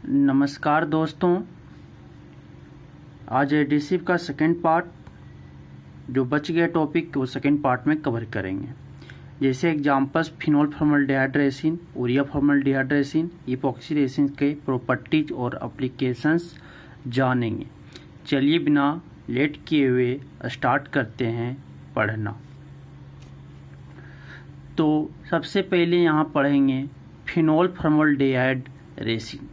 नमस्कार दोस्तों, आज एडिसिव का सेकंड पार्ट जो बच गया टॉपिक वो सेकंड पार्ट में कवर करेंगे। जैसे examples phenol formaldehyde resin, urea formaldehyde resin, epoxy resin के प्रॉपर्टीज और एप्लीकेशंस जानेंगे। चलिए बिना लेट किए हुए स्टार्ट करते हैं पढ़ना। तो सबसे पहले यहाँ पढ़ेंगे फिनोल फॉर्मल्डिहाइड रेसिन।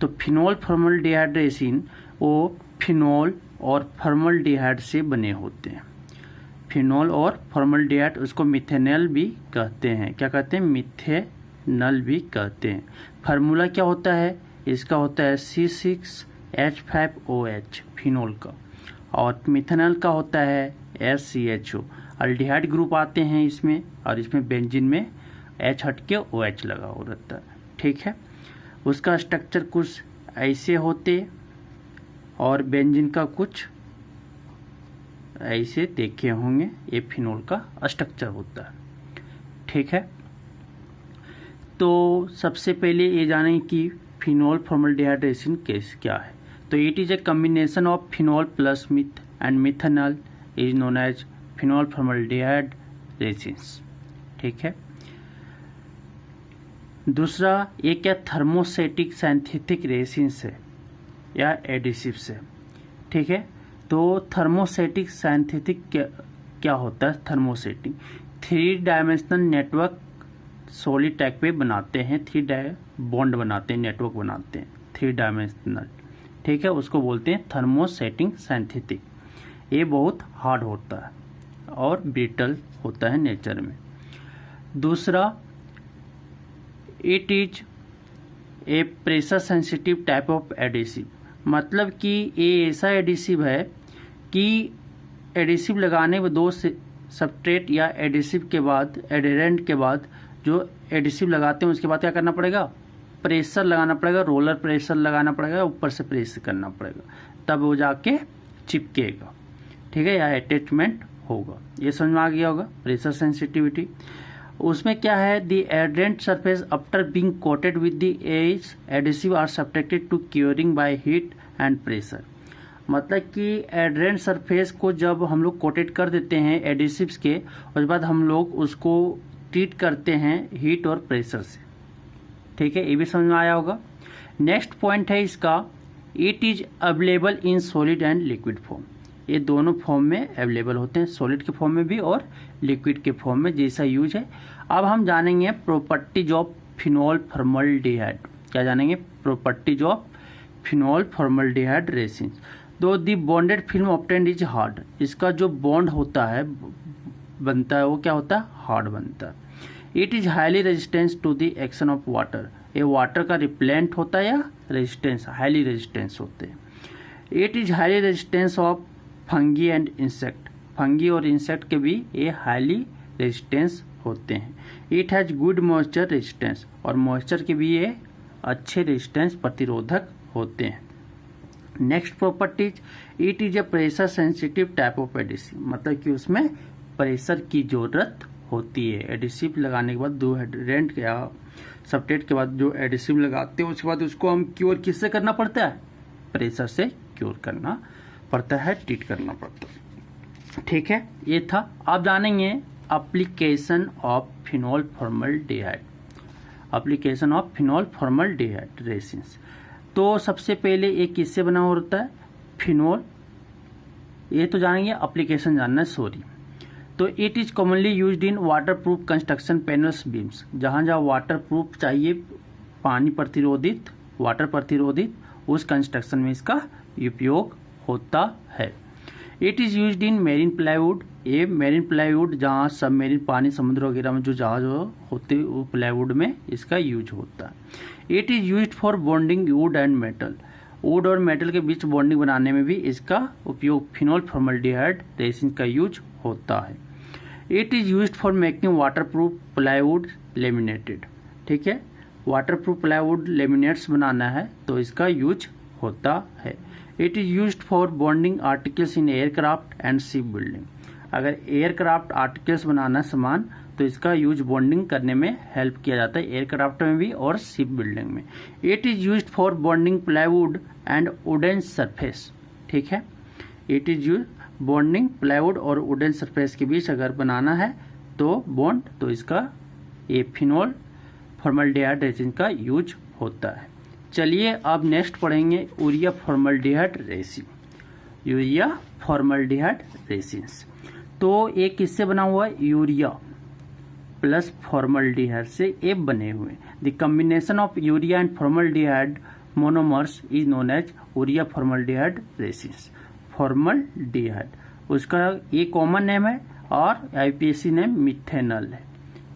तो फिनोल फॉर्मल्डिहाइड रेसिन वो फिनोल और फॉर्मल्डिहाइड से बने होते हैं। फिनोल और फॉर्मल्डिहाइड उसको मिथेनॉल भी कहते हैं। क्या कहते हैं? मिथेनॉल भी कहते हैं। फार्मूला क्या होता है इसका? होता है C6H5OH फिनोल का, और मिथेनॉल का होता है SCHO। अल्डिहाइड ग्रुप आते हैं इसमें, और इसमें बेंजीन में H हट के OH लगा हो रहता है। ठीक है, उसका स्ट्रक्चर कुछ ऐसे होते और बेंजीन का कुछ ऐसे देखे होंगे। ये फिनोल का स्ट्रक्चर होता है। ठीक है, तो सबसे पहले ये जानें कि फिनोल फॉर्मल्डिहाइड रेसिन केस क्या है। तो it is a combination of phenol plus meth and methanol is known as phenol formaldehyde resins. ठीक है, दूसरा ये क्या थर्मोसेटिक सिंथेटिक रेसिन्स है या एडिसिव्स है। ठीक है, तो थर्मोसेटिक सिंथेटिक क्या होता है? Thermosetting 3 dimensional network solid tag पे बनाते हैं, 3 बॉन्ड बनाते हैं, नेटवर्क बनाते हैं 3 डायमेंशनल। ठीक है, उसको बोलते हैं थर्मोसेटिक सिंथेटिक। ये बहुत हार्ड होता है और ब्रिटल होता है नेचर में। दूसरा it is a pressure sensitive type of adhesive, मतलब कि ये ऐसा एडिसिव है कि एडिसिव लगाने में 2 सबस्ट्रेट या एडिसिव के बाद, एडेरेंट के बाद जो एडिसिव लगाते हैं उसके बाद क्या करना पड़ेगा? प्रेशर लगाना पड़ेगा, रोलर प्रेशर लगाना पड़ेगा, ऊपर से प्रेस करना पड़ेगा, तब वो जाके चिपकेगा। ठीक है, या अटैचमेंट होगा। ये समझ में आ गया होगा प्रेशर सेंसिटिविटी। उसमें क्या है? The adherent surface after being coated with the as adhesive are subjected to curing by heat and pressure. मतलब कि एडेरेंट सरफेस को जब हम लोग कोटेड कर देते हैं एडिसिव्स के, उसके बाद हम लोग उसको ट्रीट करते हैं हीट और प्रेशर से। ठीक है, ये भी समझ में आया होगा। नेक्स्ट पॉइंट है इसका, it is available in solid and liquid form. ये दोनों फॉर्म में अवेलेबल होते हैं, सॉलिड के फॉर्म में भी और लिक्विड के फॉर्म में, जैसा यूज है। अब हम जानेंगे प्रॉपर्टीज ऑफ फिनोल फॉर्मल्डिहाइड। क्या जानेंगे? Properties of phenol formaldehyde resins. दो the bonded film obtained is hard. इसका जो बॉन्ड होता है, बनता है, वो क्या होता है? हार्ड बनता है। It is highly resistance to the action of water. ये वाटर का रिपेलेंट होता है या रेजिस्टेंस? हाईली रेजिस्टेंस होते हैं। It is highly resistance of fungi and insect. Fungi और इंसेक्ट के भी ये हाईली रेजिस्टेंस होते हैं। It has good moisture resistance, और मॉइस्चर के भी ये अच्छे रेजिस्टेंस प्रतिरोधक होते हैं। Next properties, it is a pressure sensitive type of adhesive, मतलब कि उसमें प्रेशर की जरूरत होती है। एडिसिव लगाने के बाद, 2 एडेरेंट या सबस्ट्रेट के बाद जो एडिसिव लगाते हैं उसके बाद उसको हम क्योर किससे करना पड़ता है? प्रेशर से क्योर करना पड़ता है, ट्रीट करना पड़ता है। ठीक है, ये था। आप जानेंगे application of phenol formaldehyde. Application of phenol formaldehyde resins. तो सबसे पहले ये किससे बना हुआ होता है? फिनोल। ये तो जानेंगे, एप्लीकेशन जानना है, सॉरी। तो it is commonly used in water proof construction panels beams. जहाँ जहाँ वाटर प्रूफ चाहिए, पानी प्रतिरोधित, वाटर प्रतिरोधित, उस कंस्ट्रक्शन में इसका उपयोग होता है। It is used in marine plywood. ये मेरीन प्लाईवुड, जहाँ सब मेरीन पानी, समुद्र वगैरह में जो जहाज होते हैं, वो प्लाईवुड में इसका यूज होता है। It is used for bonding would and metal. Would और मेटल के बीच बॉन्डिंग बनाने में भी इसका उपयोग फिनोल फॉर्मल्डिहाइड रेसिन का यूज होता है। It is used for making water proof plywood laminated. ठीक है, वाटर प्रूफ प्लाईवुड लेमिनेट्स बनाना है तो इसका यूज होता है। It is used for bonding articles in aircraft and ship building. अगर एयरक्राफ्ट आर्टिकल्स बनाना सामान, तो इसका यूज बॉन्डिंग करने में हेल्प किया जाता है एयरक्राफ्ट में भी और शिप बिल्डिंग में। It is used for bonding plywood and wooden surface. ठीक है, it is use bonding plywood और वुडन सरफेस के बीच अगर बनाना है तो बॉन्ड, तो इसका ये फिनोल फॉर्मल्डिहाइड रेसिन का यूज होता है। चलिए अब नेक्स्ट पढ़ेंगे urea formaldehyde resin. Urea formaldehyde resins तो ये किससे बना हुआ है? यूरिया प्लस फॉर्मल्डिहाइड से ये बने हुए। The combination of urea and formaldehyde monomers is known as urea formaldehyde resins. Formaldehyde उसका ये कॉमन नेम है और आईपीएसी नेम मिथेनॉल है।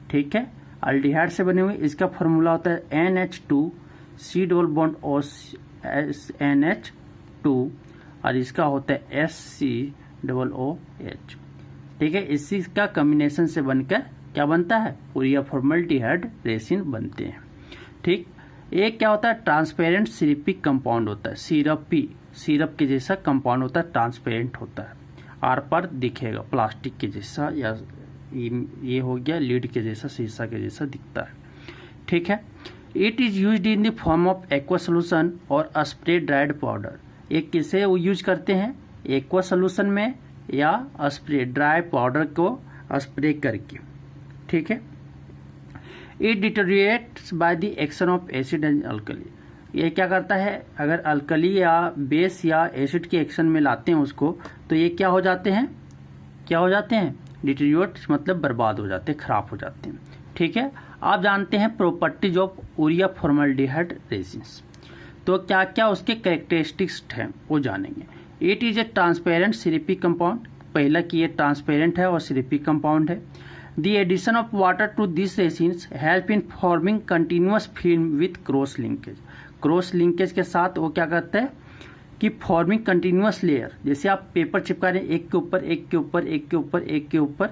ठीक है, अल्डिहाइड से बने हुए। इसका फॉर्मूला होता है NH2 C double bond NH2 और इसका होता है SCOOH। ठीक है, इसी का कॉम्बिनेशन से बनकर क्या बनता है? यूरिया फॉर्मल्डिहाइड रेसिन बनते हैं। ठीक, एक क्या होता है? ट्रांसपेरेंट सिरपिक कंपाउंड होता है। सिरप के जैसा कंपाउंड होता है, ट्रांसपेरेंट होता है, आर पर दिखेगा प्लास्टिक के जैसा, या ये हो गया लीड के जैसा, शीशा के जैसा दिखता है। ठीक है, it is used in the form of aqua solution और स्प्रे ड्राइड पाउडर। एक किसे यूज करते हैं? एक्वा सोल्यूशन में या स्प्रे ड्राई पाउडर को स्प्रे करके। ठीक है, it डिटोरिएट्स by the action of acid and alkali. ये क्या करता है? अगर अल्कली या बेस या एसिड के एक्शन में लाते हैं उसको, तो ये क्या हो जाते हैं? डिटोरिएट मतलब बर्बाद हो जाते हैं, खराब हो जाते हैं। ठीक है, आप जानते हैं properties of urea formaldehyde resins. तो क्या क्या उसके कैरेक्टरिस्टिक्स हैं वो जानेंगे। It is a transparent syrupy compound. पहला कि ये ट्रांसपेरेंट है और सिरपी कंपाउंड है। The addition of water to this resins help in forming continuous film with cross linkage. Cross linkage के साथ वो क्या करता है कि फॉर्मिंग कंटिन्यूअस लेयर, जैसे आप पेपर चिपका रहे हैं एक के ऊपर एक के ऊपर एक के ऊपर एक के ऊपर,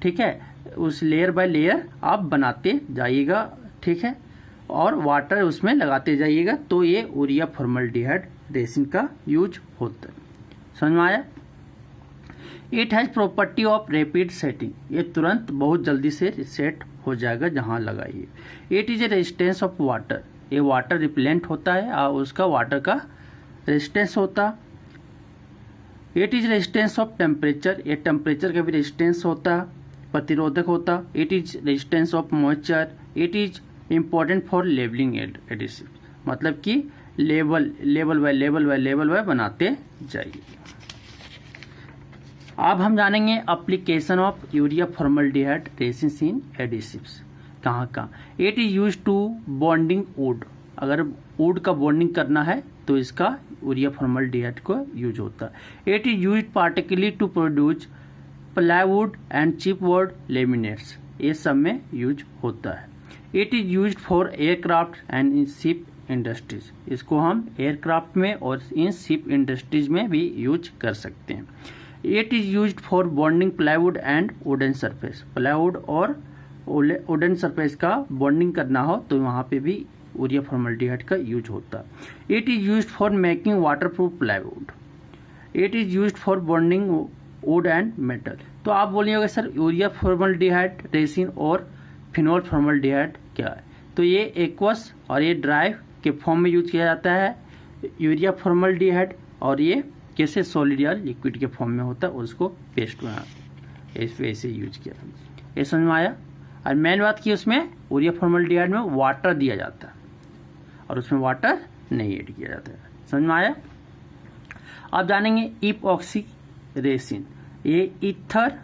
ठीक है, उस लेयर बाय लेयर आप बनाते जाइएगा। ठीक है, और वाटर उसमें लगाते जाइएगा, तो ये यूरिया फॉर्मल्डिहाइड रेसिन का यूज होता है। समझ में आया? It has property of rapid setting. ये तुरंत बहुत जल्दी से सेट हो जाएगा जहां लगाइए। It is a resistance of water. ये वाटर रिपेलेंट होता है और उसका वाटर का रेजिस्टेंस होता। It is resistance of temperature. ये टेम्परेचर का भी रेजिस्टेंस होता, प्रतिरोधक होता। It is resistance of moisture. It is important for labelling adhesive, मतलब कि लेवल बाय बनाते जाइए। अब हम जानेंगे application of urea formaldehyde resins in adhesives. कहाँ? It is use to bonding wood. अगर वुड का बॉन्डिंग करना है तो इसका यूरिया फॉर्मल्डिहाइड को यूज होता है। It is use particularly to produce plywood and chipwood laminates. ये सब में यूज होता है। It is use for aircraft and in ship industries. इसको हम एयरक्राफ्ट में और इन शिप इंडस्ट्रीज में भी यूज कर सकते हैं। It is use for bonding plywood and wooden surface. Plywood और वुडन सरफेस का बॉन्डिंग करना हो तो वहाँ पे भी यूरिया फॉर्मल्डिहाइड का यूज होता है। It is use for making waterproof plywood. It is use for bonding would and metal. तो आप बोलिएगा सर यूरिया फॉर्मल्डिहाइड रेसिन और फिनोल फॉर्मल्डिहाइड क्या है? तो ये एक्वस और ये ड्राई के फॉर्म में यूज किया जाता है यूरिया फॉर्मल्डिहाइड, और ये कैसे सॉलिड या लिक्विड के फॉर्म में होता है, उसको पेस्ट बना ऐसे यूज किया। ये समझ में आया? और मेन बात की उसमें यूरिया फॉर्मल्डिहाइड में वाटर दिया जाता है और उसमें वाटर नहीं ऐड किया जाता है। समझ में आया? अब जानेंगे इपॉक्सी रेसिन। ये ईथर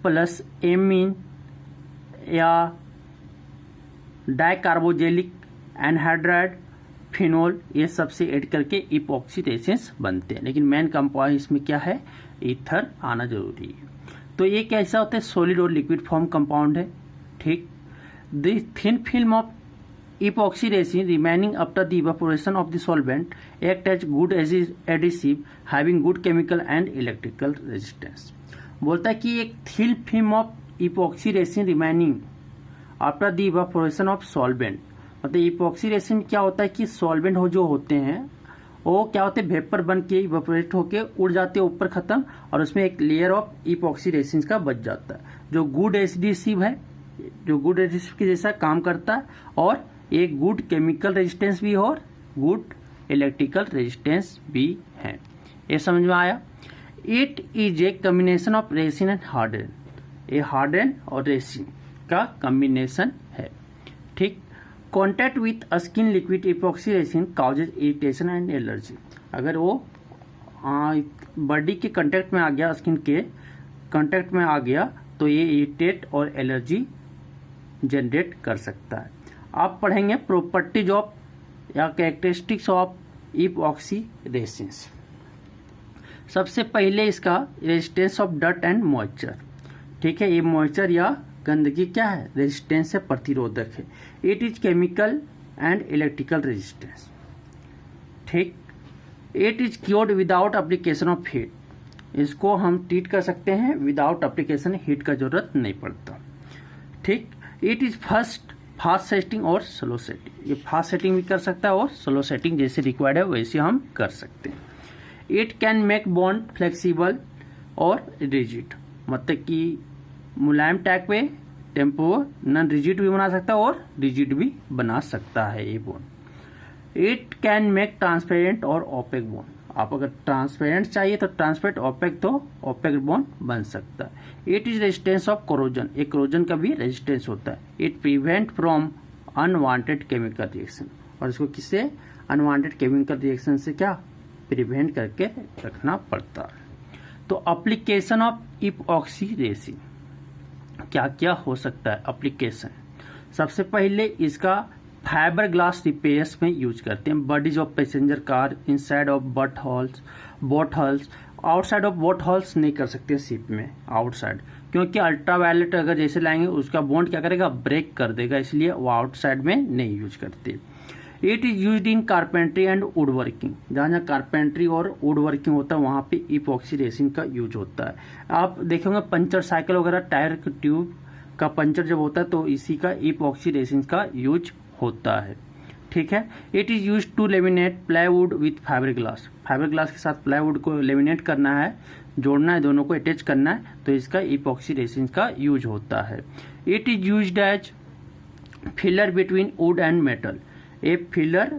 प्लस एमीन या डाइकार्बोजेलिक एनहाइड्राइड फिनोल, ये सबसे ऐड करके इपॉक्सी रेसिन्स बनते हैं। लेकिन मेन कंपाउंड इसमें क्या है? ईथर आना जरूरी है। तो ये कैसा होता है? सॉलिड और लिक्विड फॉर्म कंपाउंड है। ठीक, the thin film of epoxy resin remaining after the evaporation of the solvent act as good adhesive having good chemical and electrical resistance. बोलता है कि एक thin film of epoxy resin remaining after the evaporation of solvent, मतलब epoxy resin क्या होता है कि solvent हो जो होते हैं वो क्या होते हैं, वेपर बन के इवेपोरेट होके उड़ जाते हैं ऊपर खत्म, और उसमें एक लेयर ऑफ इपॉक्सी रेसिन्स का बच जाता है, जो गुड एडहेसिव है, जो गुड एडहेसिव के जैसा काम करता है, और एक गुड केमिकल रेजिस्टेंस भी है और गुड इलेक्ट्रिकल रेजिस्टेंस भी है। ये समझ में आया। It is a combination of resin and harden, ये हार्डन और रेसिन का कॉम्बिनेशन है। ठीक। Contact with skin liquid epoxy resin causes irritation and allergy, अगर वो बॉडी के कांटेक्ट में आ गया, स्किन के कांटेक्ट में आ गया, तो ये इरिटेट और एलर्जी जनरेट कर सकता है। आप पढ़ेंगे प्रॉपर्टीज ऑफ या कैरेक्टरिस्टिक्स ऑफ इपॉक्सी रेसिन्स। सबसे पहले इसका resistance of dust and moisture. ठीक है, ये मॉइस्चर या गंदगी क्या है, रेजिस्टेंस से प्रतिरोधक है। It is chemical and electrical resistance. ठीक। It is cured without application of heat, इसको हम ट्रीट कर सकते हैं विदाउट एप्लीकेशन, हीट का जरूरत नहीं पड़ता। ठीक। इट इज फास्ट सेटिंग और स्लो सेटिंग, ये फास्ट सेटिंग भी कर सकता है और स्लो सेटिंग जैसे रिक्वायर्ड है वैसे हम कर सकते हैं। It can make bond flexible और रिजिड, मतलब कि मुलायम टाइप पे टेम्पो नॉन रिजिड भी बना सकता है और रिजिड भी बना सकता है ये bond. It can make transparent और ओपेक बॉन्ड, आप अगर ट्रांसपेरेंट चाहिए तो ट्रांसपेरेंट, ओपेक तो ओपेक बॉन्ड बन सकता है। It is resistance of corrosion, एक कोरोजन का भी रेजिस्टेंस होता है। It prevent from unwanted chemical reaction, और इसको किससे, अनवांटेड केमिकल रिएक्शन से क्या प्रिवेंट करके रखना पड़ता है। तो एप्लीकेशन ऑफ इपॉक्सी रेसिन क्या क्या हो सकता है एप्लीकेशन। सबसे पहले इसका फाइबर ग्लास रिपेयर्स में यूज करते हैं। Bodies of passenger car, inside of boat halls, outside of boat halls नहीं कर सकते शिप में आउटसाइड, क्योंकि अल्ट्रावायलेट अगर जैसे लाएंगे उसका बॉन्ड क्या करेगा, ब्रेक कर देगा, इसलिए वो आउटसाइड में नहीं यूज करते। It is used in carpentry and would working, जहाँ जहाँ कारपेंट्री और वुड वर्किंग होता है वहाँ पे इपॉक्सी रेसिन का यूज होता है। आप देखेंगे पंचर साइकिल वगैरह टायर के ट्यूब का पंचर जब होता है तो इसी का इपॉक्सी रेसिन का यूज होता है। ठीक है। It is use to laminate plywood with fibre glass, fibre glass के साथ प्लाईवुड को लेमिनेट करना है, जोड़ना है, दोनों को अटैच करना है, तो इसका इपॉक्सी रेसिन का यूज होता है। It is used as filler between wood and metal, ये फिलर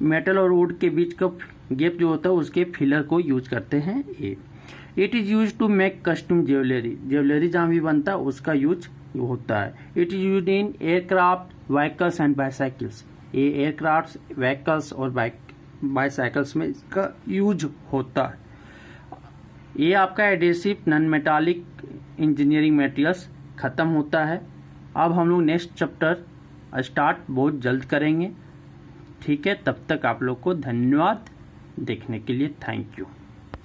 मेटल और वुड के बीच का गैप जो होता है उसके फिलर को यूज करते हैं ये। It is use to make custom jewellery, jewellery जहाँ भी बनता है उसका यूज होता है। It is use in aircraft, vehicles and bicycles, ये एयरक्राफ्ट, व्हीकल्स और बाईसाइकिल्स में इसका यूज होता है। ये आपका adhesive non metallic engineering materials खत्म होता है। अब हम लोग नेक्स्ट चैप्टर स्टार्ट बहुत जल्द करेंगे। ठीक है, तब तक आप लोग को धन्यवाद देखने के लिए, थैंक यू।